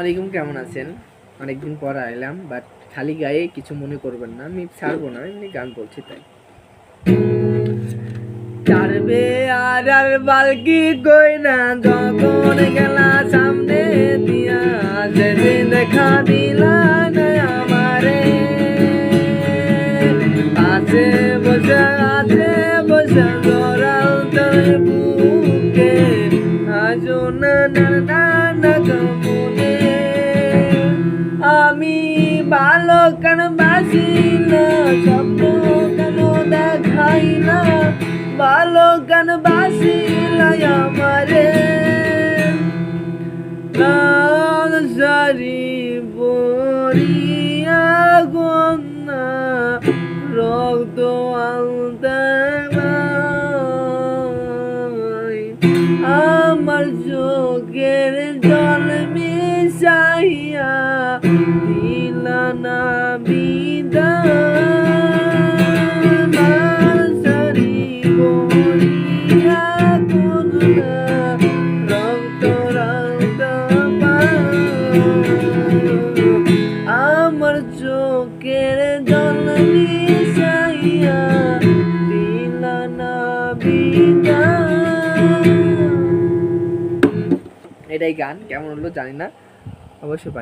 আলাইকুম, কেমন আছেন? অনেকদিন পর এলাম, বাট খালি গায়ে কিছু মনে করবেন না, আমি ছাড়বো না, এমনি গান বলছি তাই। চারবে আর বালকি কই না, যখন গেলা সামনে দিয়া যেদিন দেখা দিলা না আমারে, আছে বসে জড়াল তোর বুকে, আজও না না না না মনে। আমি ভালো কেন বাসি না, স্বপ্ন কেন দেখাই না, ভালো কেন বাসি না আমারে। সারি পরিয়া গন্না রক্ত আলতে আমার চোখের জল মিশাইয়া দিলা না বিদায়, সারি পরিয়া গন্না রক্ত আমার চোখের জল মিশাইয়া দিলা না বিদায়। এটাই গান। কেমন হলো জানি না, অবশ্যই পাই।